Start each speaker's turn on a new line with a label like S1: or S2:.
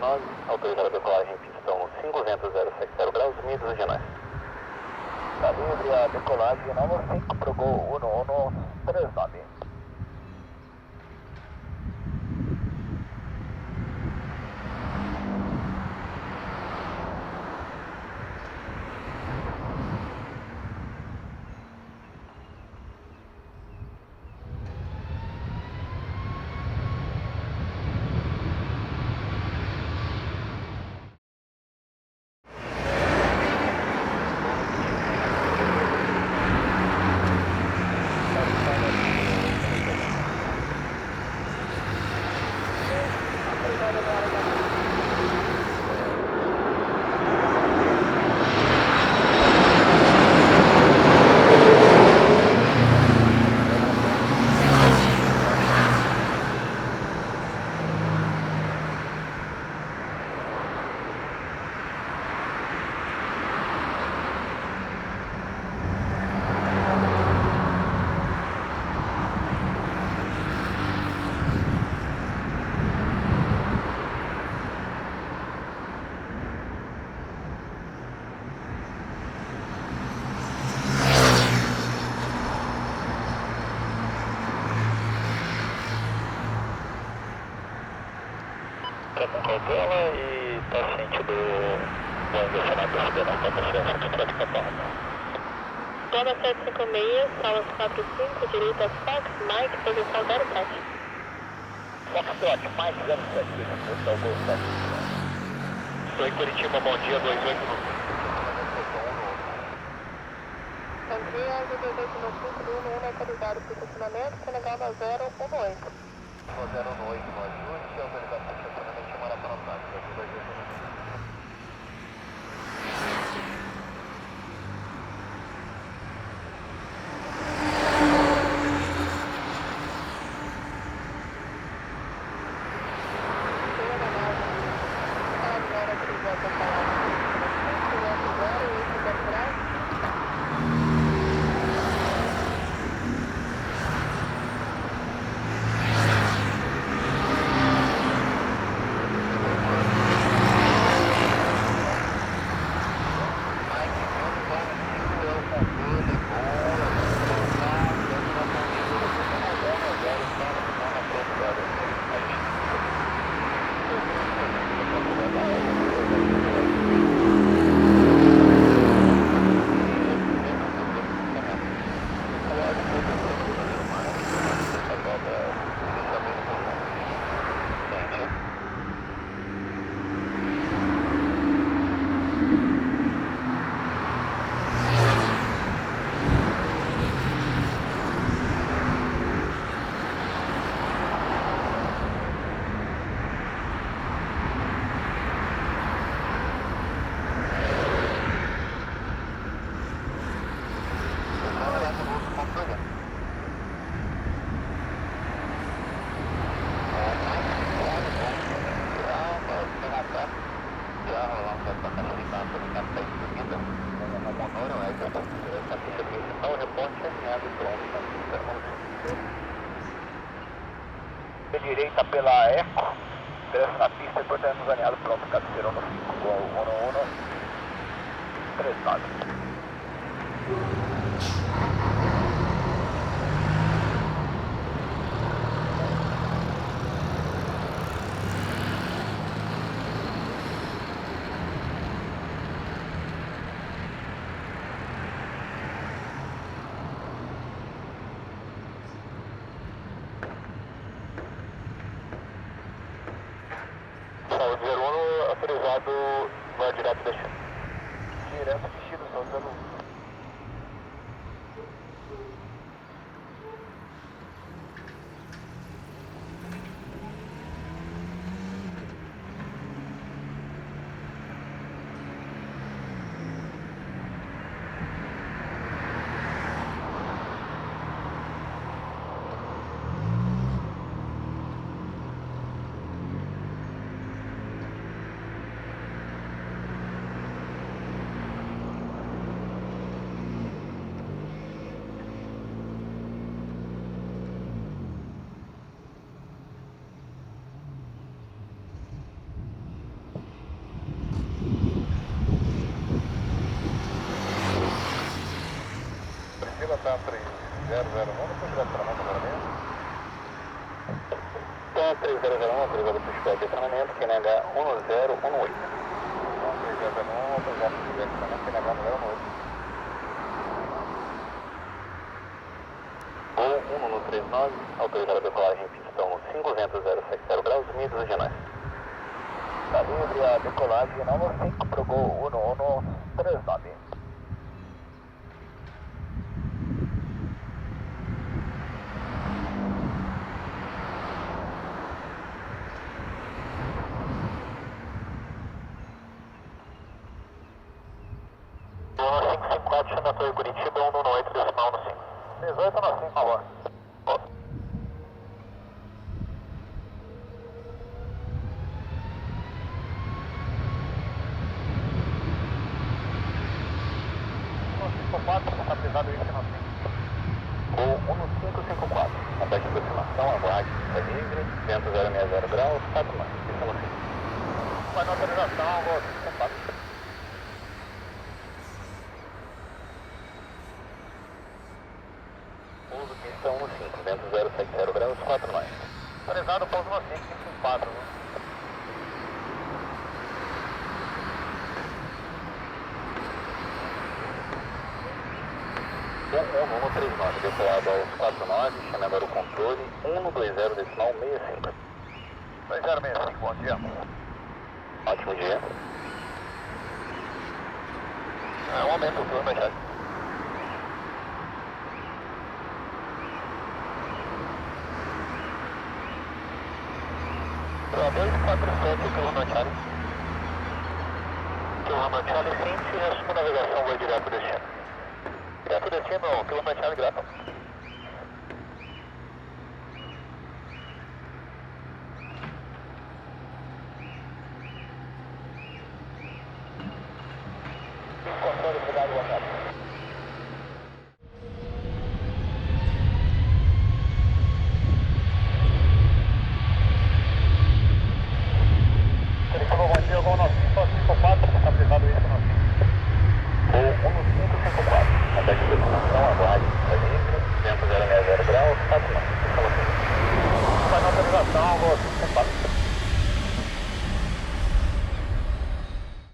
S1: 9, autorizada a decolagem em pistão 500,070 graus, milhas regionais.
S2: Tá livre a decolagem 95 pro Gol 1139.
S1: Tá com cautela e tá ciente do engarrafamento federal, tá confiança de prática barra.
S3: Toma 756, salas 45, direita Fox, Mike, posição 07.
S2: Foxtrot, Mike 07, posição Gol 7.
S1: Estou em Curitiba, bom dia, 28 no...
S3: André, 18 no 5 do 11 autorizado para estacionamento, Senegaba 018.
S2: 018, no ajuste, autorizado para estacionamento em Maracanã, direita pela Eco, ingresso na pista e portamos alinhado pronto, cabeceirão no 5, Gol 1139.
S1: Saúde 01, autorizado, vai direto destino.
S2: Direto destino, Saúde 01. Priscila tá 3001, depois direto para nós agora mesmo.
S1: Tá 3001, autorizado para o espelho de acionamento, QNH 1018.
S2: Então 3001, autorizado para o espelho de acionamento, QNH 1018.
S1: Voo 1139, autorizado a decolagem em pistão 500,070 graus, medidas regionais.
S2: Tá livre a decolagem 95 para o Gol 1139.
S1: Voo 554, chama Torre Curitiba, 118, decimal no 5.
S2: 18 no 5, agora. Estabilizado isso no 5.
S1: Gol 1554, abaixo de aproximação, aguarde, é livre, vento 060 graus, 4 mais, isso no 5.
S2: Vai na autorização, Gol 554.
S1: Pouso pista 15, vento 070 graus, 4 mais.
S2: Autorizado o pouso no 5, 554.
S1: Voo 1139, decolado aos 49, chame agora o controle 120 decimal 65.
S2: 2065, bom dia.
S1: Ótimo dia.
S2: Aumenta o turno, já.
S1: Para 247, quilômetro Charlie. Quilômetro Charlie, sim, a sua navegação vai direto para o destino.
S2: Direto destino, quilômetro Charlie, grato. Controle, obrigado, boa tarde. Curitiba, bom dia, Gol 9554, estabilizado isso no 5.
S1: Voo 1554, abaixo de aproximação, aguarde.